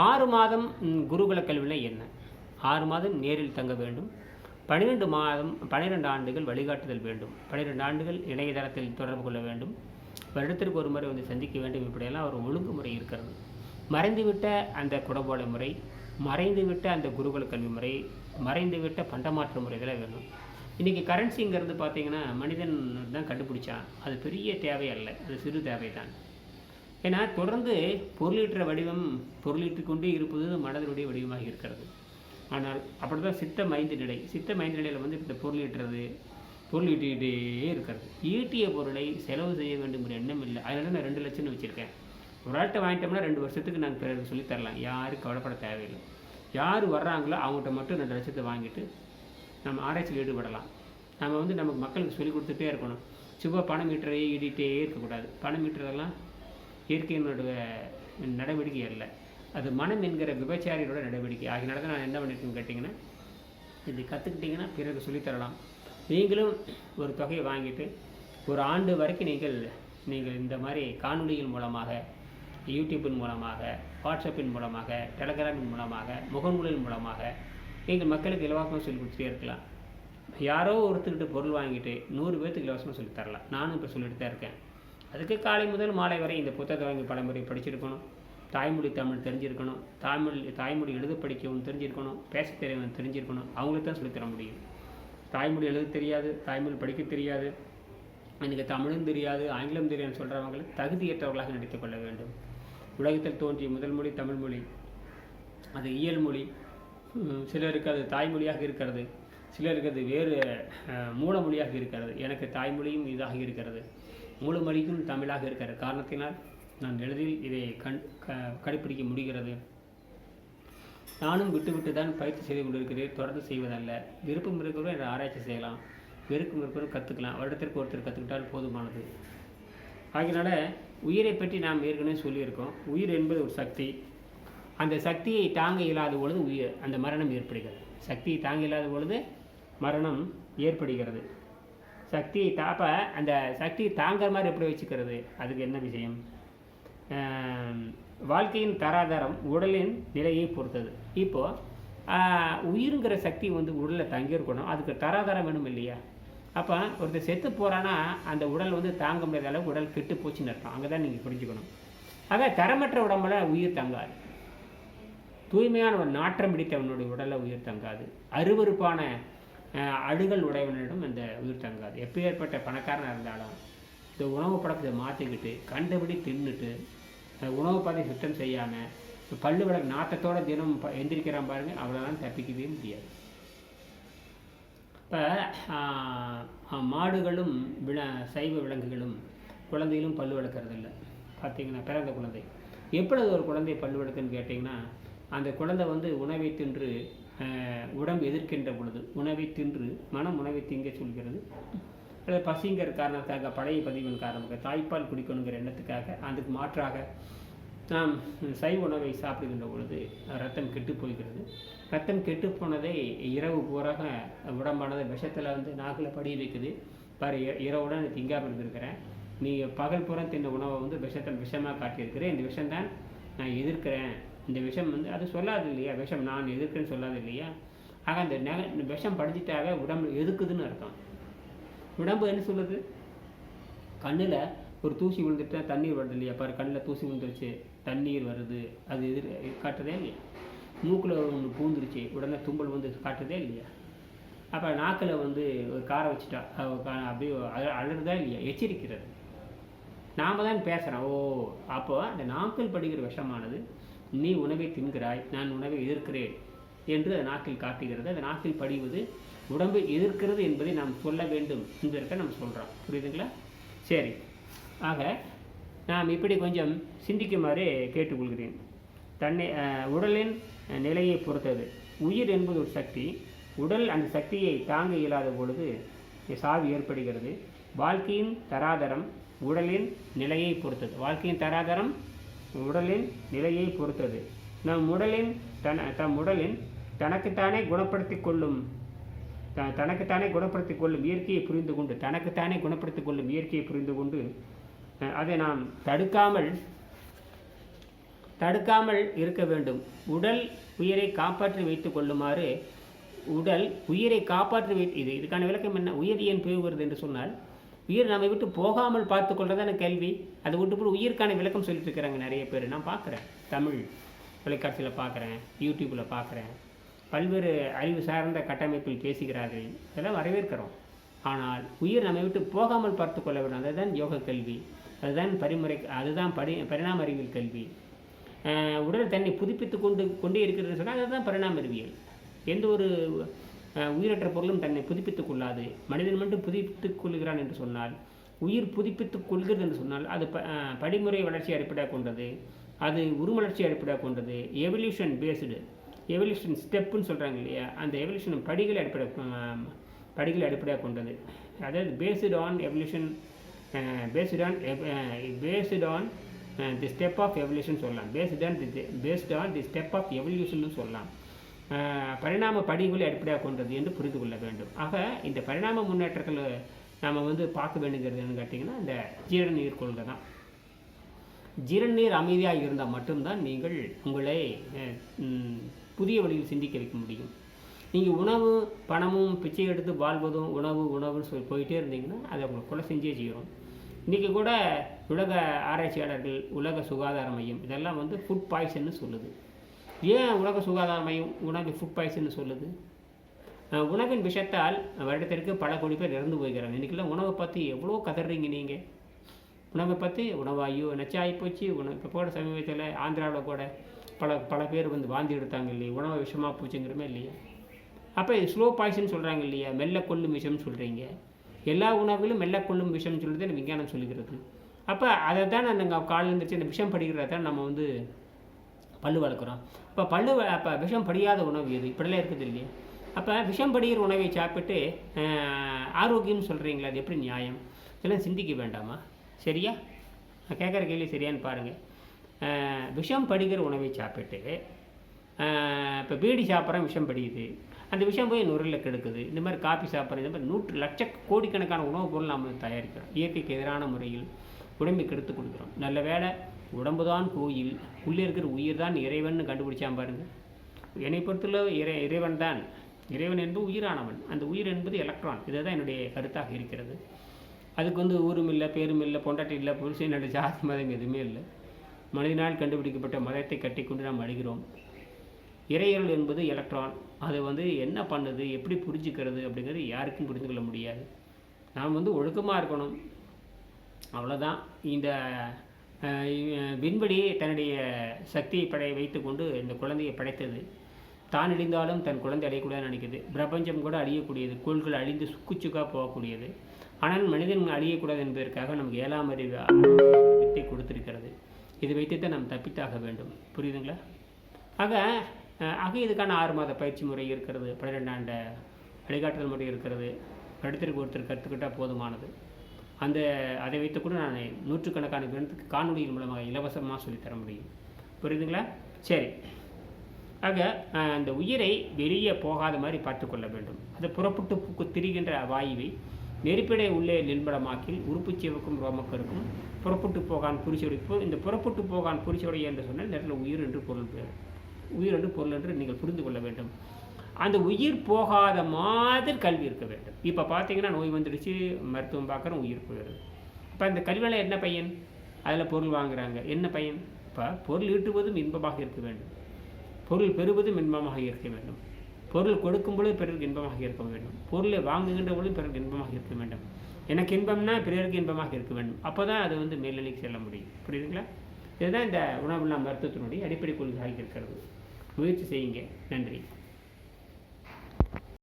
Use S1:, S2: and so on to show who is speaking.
S1: 6 மாதம் குருகுல கல்வினா என்ன? 6 மாதம் நேரில் தங்க வேண்டும். 12 ஆண்டுகள் வழிகாட்டுதல் வேண்டும். 12 ஆண்டுகள் இணையதளத்தில் தொடர்பு கொள்ள வேண்டும். வருடத்திற்கு ஒரு முறை வந்து சந்திக்க வேண்டும். இப்படியெல்லாம் ஒரு ஒழுங்குமுறை இருக்கிறது. மறைந்துவிட்ட அந்த குடம்போலை முறை, மறைந்துவிட்ட அந்த குருகுல கல்வி முறை, மறைந்துவிட்ட பண்டமாற்று முறை இதெல்லாம் வேணும். இன்றைக்கி கரன்சிங்கிறது பார்த்திங்கன்னா மனிதன் தான் கண்டுபிடிச்சான். அது பெரிய தேவை அல்ல, அது சிறு தேவை தான். ஏன்னா தொடர்ந்து பொருளீட்டுற வடிவம் பொருளீட்டு கொண்டே இருப்பது மனதனுடைய வடிவமாக இருக்கிறது. ஆனால் அப்படி தான் சித்த மைந்து நிலையில் வந்து இந்த பொருளீட்டிகிட்டே இருக்கிறது. ஈட்டிய பொருளை செலவு செய்ய வேண்டும் என்ற எண்ணம் இல்லை. அதனால நான் 2 லட்சம்னு வச்சுருக்கேன். ஒரு ஆள்கிட்ட வாங்கிட்டோம்னா 2 வருஷத்துக்கு நாங்கள் பிறகு சொல்லித்தரலாம். யாரும் கவலைப்பட தேவையில்லை. யார் வர்றாங்களோ அவங்கள்ட்ட மட்டும் 2 லட்சத்தை வாங்கிட்டு நம்ம ஆராய்ச்சியில் ஈடுபடலாம். நம்ம வந்து நமக்கு மக்களுக்கு சொல்லிக் கொடுத்துட்டே இருக்கணும். சும்மா பணம் மீட்டரை ஈடிட்டே இருக்கக்கூடாது. பணம் மீட்டுறதெல்லாம் இயற்கையினுடைய நடவடிக்கை அல்ல, அது மனம் என்கிற விபச்சாரியோட நடவடிக்கை. ஆகினால தான் நான் என்ன பண்ணியிருக்கேன்னு கேட்டிங்கன்னா, இது கற்றுக்கிட்டிங்கன்னா பிறகு சொல்லித்தரலாம். நீங்களும் ஒரு தொகையை வாங்கிட்டு ஒரு ஆண்டு வரைக்கும் நீங்கள் இந்த மாதிரி காணொலிகள் மூலமாக, யூடியூப்பின் மூலமாக, வாட்ஸ்அப்பின் மூலமாக, டெலகிராமின் மூலமாக, முகநூலின் மூலமாக நீங்கள் மக்களுக்கு இலவசமாக சொல்லி கொடுத்துட்டே இருக்கலாம். யாரோ ஒருத்தர்கிட்ட பொருள் வாங்கிட்டு 100 பேர்த்துக்கு இலவசமாக சொல்லித்தரலாம். நானும் இப்போ சொல்லிட்டு தான் இருக்கேன். அதுக்கு காலை முதல் மாலை வரை இந்த புத்தகத்தை வாங்கி பலமுறை படிச்சிருக்கணும். தாய்மொழி தமிழ் தெரிஞ்சிருக்கணும். தாய்மொழி எழுத படிக்கவும் தெரிஞ்சிருக்கணும். பேச தெரியவும் தெரிஞ்சிருக்கணும். அவங்களுக்கு தான் சொல்லித்தர முடியும். தாய்மொழி எழுத தெரியாது, தாய்மொழி படிக்க தெரியாது, எனக்கு தமிழும் தெரியாது, ஆங்கிலம் தெரியாதுன்னு சொல்கிறவங்களை தகுதியற்றவர்களாக நடித்துக் கொள்ள வேண்டும். உலகத்தில் தோன்றிய முதல் மொழி தமிழ் மொழி. அது இயல் மொழி. சிலருக்கு அது தாய்மொழியாக இருக்கிறது, சிலருக்கு அது வேறு மூல மொழியாக இருக்கிறது. எனக்கு தாய்மொழியும் இதாக இருக்கிறது, மூல மொழிக்கும் தமிழாக இருக்கிற காரணத்தினால் நான் எளிதில் இதை கடைப்பிடிக்க முடிகிறது. நானும் விட்டு தான் பயிற்சி செய்து கொண்டிருக்கிறேன். தொடர்ந்து செய்வதல்ல. விருப்பம் இருக்கிறவரும் என்னை ஆராய்ச்சி செய்யலாம், விருப்பம் இருக்கிறவரும் கற்றுக்கலாம். வருடத்திற்கு ஒருத்தர் கற்றுக்கிட்டால் போதுமானது. ஆகினால உயிரை பற்றி நாம் ஏற்கனவே சொல்லியிருக்கோம். உயிர் என்பது ஒரு சக்தி. அந்த சக்தியை தாங்க இயலாத பொழுது அந்த மரணம் ஏற்படுகிறது. சக்தியை தாங்க இல்லாத பொழுது மரணம் ஏற்படுகிறது. சக்தியை அந்த சக்தியை தாங்குற மாதிரி எப்படி வச்சுக்கிறது? அதுக்கு என்ன விஷயம்? வாழ்க்கையின் தராதரம் உடலின் நிலையை பொறுத்தது. இப்போது உயிருங்கிற சக்தி வந்து உடலில் தங்கியிருக்கணும். அதுக்கு தராதரம் வேணும் இல்லையா? அப்போ ஒருத்தர் செத்து போகிறான்னா அந்த உடல் வந்து தாங்க முடியாத அளவு உடல் கெட்டு போச்சுன்னு அர்த்தம். அங்கே தான் நீங்கள் புரிஞ்சுக்கணும். ஆக தரமற்ற உடம்புல உயிர் தங்காது. தூய்மையான ஒரு நாற்றம் பிடித்தவனுடைய உடலில் உயிர் தங்காது. அருவருப்பான அழுகல் உடையவனிடம் அந்த உயிர் தங்காது. எப்பேற்பட்ட பணக்காரனாக இருந்தாலும் இந்த உணவு பழக்கத்தை மாற்றிக்கிட்டு கண்டபடி தின்னுட்டு உணவு பாதை சுத்தம் செய்யாமல் பல்லு விளக்கு நாட்டத்தோட தினம் எந்திரிக்கிறான் பாருங்கள், அவ்வளோதான் தப்பிக்கவே முடியாது. இப்போ மாடுகளும் சைவ விலங்குகளும் குழந்தைகளும் பல்லு விளக்கிறது இல்லை. பார்த்தீங்கன்னா பிறந்த குழந்தை எப்பொழுது ஒரு குழந்தை பல்லு விளக்குன்னு கேட்டிங்கன்னா, அந்த குழந்தை வந்து உணவை தின்று உடம்பு எதிர்க்கின்ற பொழுது, உணவை தின்று மனம் உணவை திங்க சொல்கிறது. அல்லது பசிங்கிற காரணத்துக்காக, பழைய பதிவின் காரணமாக, தாய்ப்பால் குடிக்கணுங்கிற எண்ணத்துக்காக, அதுக்கு மாற்றாக நாம் சைவ உணவை சாப்பிடுகின்ற பொழுது ரத்தம் கெட்டு போய்கிறது. ரத்தம் கெட்டு போனதை இரவு பூராக உடம்பானதை விஷத்தில் வந்து நாக்கில் படிய வைக்குது. பாரு, இரவுடன் திங்காமல் இருந்திருக்கிறேன், நீ பகல் புறம் தின்ன உணவை வந்து விஷமாக காட்டியிருக்கிறேன், இந்த விஷம்தான் நான் எதிர்க்கிறேன், இந்த விஷம் வந்து அது சொல்லாது இல்லையா? விஷம் நான் எதிர்க்கிறேன்னு சொல்லாது இல்லையா? ஆக அந்த விஷம் படிச்சுட்டாக உடம்பு எதுக்குதுன்னு அர்த்தம். உடம்பு என்ன சொல்லுது? கண்ணில் ஒரு தூசி விழுந்துட்டா தண்ணீர் வருது இல்லையா? பாரு, கண்ணில் தூசி விழுந்துருச்சு, தண்ணீர் வருது, அது காட்டுறதே இல்லையா? மூக்கில் ஒன்று பூந்துருச்சு, உடனே தும்பல் வந்து காட்டுறதே இல்லையா? அப்போ நாக்கில் வந்து ஒரு காரை வச்சுட்டா அப்படியே அழுறதா இல்லையா? எச்சரிக்கிறது. நாம் தான் பேசுகிறோம். ஓ, அப்போ அந்த நாக்கில் படுகிற விஷமானது நீ உணவை தின்கிறாய், நான் உணவை எதிர்க்கிறேன் என்று அந்த நாக்கில் காட்டுகிறது. அந்த நாக்கில் படிவது உடம்பை எதிர்க்கிறது என்பதை நாம் சொல்ல வேண்டும் என்பதற்கு நம்ம சொல்கிறோம். புரியுதுங்களா? சரி. ஆக நாம் இப்படி கொஞ்சம் சிந்திக்குமாறு கேட்டுக்கொள்கிறேன். உடலின் நிலையை பொறுத்தது. உயிர் என்பது ஒரு சக்தி. உடல் அந்த சக்தியை தாங்க இயலாத பொழுது சாவு ஏற்படுகிறது. வாழ்க்கையின் தராதரம் உடலின் நிலையை பொறுத்தது. வாழ்க்கையின் தராதரம் உடலின் நிலையை பொறுத்தது. நம் உடலின் தனக்குத்தானே குணப்படுத்திக் கொள்ளும் இயற்கையை புரிந்து கொண்டு, தனக்குத்தானே குணப்படுத்திக் கொள்ளும் இயற்கையை புரிந்து கொண்டு அதை நாம் தடுக்காமல் இருக்க வேண்டும். உடல் உயிரை காப்பாற்றி வைத்துக் கொள்ளுமாறு உடல் உயிரை காப்பாற்றி இதுக்கான விளக்கம் என்ன? உயிர் ஏன் போகிறது என்று சொன்னால், உயிர் நம்மை விட்டு போகாமல் பார்த்து கொள்றதான கேள்வி. அதை விட்டு போய் உயிருக்கான விளக்கம் சொல்லிட்டு இருக்கிறாங்க நிறைய பேர். நான் பார்க்குறேன், தமிழ் தொலைக்காட்சியில் பார்க்குறேன், யூடியூப்பில் பார்க்குறேன், பல்வேறு அறிவு சார்ந்த கட்டமைப்பில் பேசுகிறார்கள். இதெல்லாம் வரவேற்கிறோம். ஆனால் உயிர் நம்மை விட்டு போகாமல் பார்த்து கொள்ள வேண்டும். அதுதான் யோக கல்வி, அதுதான் பரிணாம அறிவியல் கல்வி. உடல் தன்னை புதுப்பித்து கொண்டே இருக்கிறதுன்னு சொன்னால் அதுதான் பரிணாம அறிவியல். எந்த ஒரு உயிரற்ற பொருளும் தன்னை புதுப்பித்துக் கொள்ளாது. மனிதன் மட்டும் புதுப்பித்துக் கொள்கிறான் என்று சொன்னால், உயிர் புதுப்பித்துக் கொள்கிறது என்று சொன்னால் அது படிமுறை வளர்ச்சி அடிப்படையாக கொண்டது, அது உருமலர்ச்சி அடிப்படையாக கொண்டது, எவல்யூஷன் பேஸ்டு, எவல்யூஷன் ஸ்டெப்புன்னு சொல்கிறாங்க இல்லையா, அந்த எவல்யூஷன் படிகளை அடிப்படையாக கொண்டது. அதாவது based on evolution, based on the step of evolution சொல்லலாம், based on the step of evolution சொல்லலாம். பரிணாம படிகளை அடிப்படையாக கொண்டது என்று புரிந்து கொள்ள வேண்டும். ஆக இந்த பரிணாம முன்னேற்றங்கள் நாம் பார்க்க வேண்டுங்கிறதுன்னு கேட்டிங்கன்னா, இந்த ஜீரண நீர் கொள்கை தான். ஜீரண நீர் அமைதியாக இருந்தால் மட்டும்தான் நீங்கள் உங்களை புதிய வழியில் சிந்திக்க வைக்க முடியும். நீங்கள் உணவு பணமும் பிச்சை எடுத்து வாழ்வதும் உணவுன்னு சொல்லி போயிட்டே இருந்தீங்கன்னா அதை உங்களுக்கு கொலை செஞ்சே செய்யும். இன்றைக்கி கூட உலக ஆராய்ச்சியாளர்கள், உலக சுகாதார மையம் இதெல்லாம் ஃபுட் பாய்சன்னு சொல்லுது. ஏன் உலக சுகாதார மையம் உணவு ஃபுட் பாய்சன்னு சொல்லுது? உணவின் விஷத்தால் வருடத்திற்கு பல கோடி பேர் இறந்து போய்கிறாங்க. இன்றைக்கெல்லாம் உணவை பற்றி எவ்வளோ கதறீங்க நீங்கள். உணவை பற்றி ஐயோ நச்சாகி போச்சு. இப்போ கூட சமீபத்தில் ஆந்திராவில் கூட பல பேர் வாந்தி எடுத்தாங்க இல்லையா, உணவை விஷமாக போச்சுங்கிறமே இல்லையா. அப்போ இது ஸ்லோ பாய்சன் சொல்கிறாங்க இல்லையா, மெல்ல கொல்லும் விஷம்னு சொல்கிறீங்க. எல்லா உணவுகளும் மெல்ல கொல்லும் விஷம்னு சொல்லிட்டு விஞ்ஞானம் சொல்லுகிறது. அப்போ அதை தான் நாங்கள் காலையில் இருந்துச்சு இந்த விஷம் படிக்கிறத தான் நம்ம பல்லு வளர்க்குறோம். அப்போ விஷம் படியாத உணவு எது? இப்படிலாம் இருக்குது இல்லையா. அப்போ விஷம் படிக்கிற உணவை சாப்பிட்டு ஆரோக்கியம்னு சொல்கிறீங்களா, அது எப்படி நியாயம்? இதெல்லாம் சிந்திக்க வேண்டாமா? சரியா? நான் கேட்குற கேள்வி சரியான்னு பாருங்கள். விஷம் படிக்கிற உணவை சாப்பிட்டு இப்போ பீடி சாப்பிட்றோம், விஷம் படிக்குது, அந்த விஷம் போய் நுரையில் கெடுக்குது. இந்த மாதிரி காஃபி சாப்பிட்றோம், இந்த மாதிரி கோடிக்கணக்கான உணவுப் பொருள் நம்ம தயாரிக்கிறோம். இயற்கைக்கு எதிரான முறையில் உடம்பை கெடுத்து கொடுக்குறோம். நல்ல வேளை உடம்பு தான் கோயில், உள்ளே இருக்கிற உயிர் தான் இறைவன் கண்டுபிடிச்சான் பாருங்கள். என்னை பொறுத்தளவு இறைவன் தான். இறைவன் என்பது உயிரானவன், அந்த உயிர் என்பது எலக்ட்ரான். இதுதான் என்னுடைய கருத்தாக இருக்கிறது. அதுக்கு ஊரும் இல்லை, பேரும் இல்லை, பொண்டாட்டி இல்லை, புருஷன் இல்லை, ஜாதி மதம் எதுவுமே இல்லை. மனிதனால் கண்டுபிடிக்கப்பட்ட மதத்தை கட்டிக்கொண்டு நாம் அழுகிறோம். இறையருள் என்பது எலக்ட்ரான். அது என்ன பண்ணுது, எப்படி புரிஞ்சுக்கிறது அப்படிங்கிறது யாருக்கும் புரிந்து கொள்ள முடியாது. நாம் ஒழுக்கமாக இருக்கணும், அவ்வளோதான். இந்த விண்வெளியை தன்னுடைய சக்தியை வைத்து கொண்டு இந்த குழந்தையை படைத்தது. தான் அழிந்தாலும் தன் குழந்தை அழியக்கூடாதுன்னு நினைக்குது. பிரபஞ்சம் கூட அழியக்கூடியது, கோள்கள் அழிந்து சுக்குச்சுக்காக போகக்கூடியது. ஆனால் மனிதன் அழியக்கூடாது என்பதற்காக நமக்கு 7ஆம் அறிவு வித்தை கொடுத்திருக்கிறது. இதை வைத்துத்தான் நாம் தப்பித்தாக வேண்டும். புரியுதுங்களா? ஆக இதுக்கான 6 மாத பயிற்சி முறை இருக்கிறது, 12 ஆண்டு வழிகாட்டுதல் முறை இருக்கிறது. அடுத்திற்கு ஒருத்தர் கற்றுக்கிட்டால் போதுமானது. அதை வைத்து கூட நான் நூற்றுக்கணக்கான பேருக்கு காணொலியின் மூலமாக இலவசமாக சொல்லித்தர முடியும். புரியுதுங்களா? சரி. அந்த உயிரை வெளியே போகாத மாதிரி பார்த்து கொள்ள வேண்டும். அதை புறப்பட்டு திரிகின்ற வாயுவை நெருப்பிடை உள்ளே நின்படமாக்கில் உறுப்பு சிவக்கும் ரோமக்கருக்கும் புறப்பட்டு போகான் குறிச்சொடைப்பு. இந்த புறப்பட்டு போகான் குறிச்சொடைய என்று சொன்னால் இந்த இடத்துல உயிர் என்று பொருள் என்று நீங்கள் புரிந்து கொள்ள வேண்டும். அந்த உயிர் போகாத மாதிரி கல்வி இருக்க வேண்டும். இப்போ பார்த்தீங்கன்னா நோய் வந்துடுச்சு, மருத்துவம் பார்க்குறோம், உயிர் போயிடுது. இப்போ அந்த கல்வியில் என்ன பையன்? அதில் பொருள் வாங்குறாங்க, என்ன பையன்? இப்போ பொருள் ஈட்டுவதும் இன்பமாக இருக்க வேண்டும், பொருள் பெறுவதும் இன்பமாக இருக்க வேண்டும், பொருள் கொடுக்கும் பொழுது பிறருக்கு இன்பமாக இருக்க வேண்டும், பொருளை வாங்குகின்ற பொழுது பிறருக்கு இன்பமாக இருக்க வேண்டும். எனக்கு இன்பம்னா பிறருக்கு இன்பமாக இருக்க வேண்டும். அப்போ தான் அது மேல்நிலைக்கு செல்ல முடியும். புரியுதுங்களா? இதுதான் இந்த உணவுலாம் மருத்துவத்தினுடைய அடிப்படை கொள்கையாக இருக்கிறது. முயற்சி செய்யுங்க. நன்றி.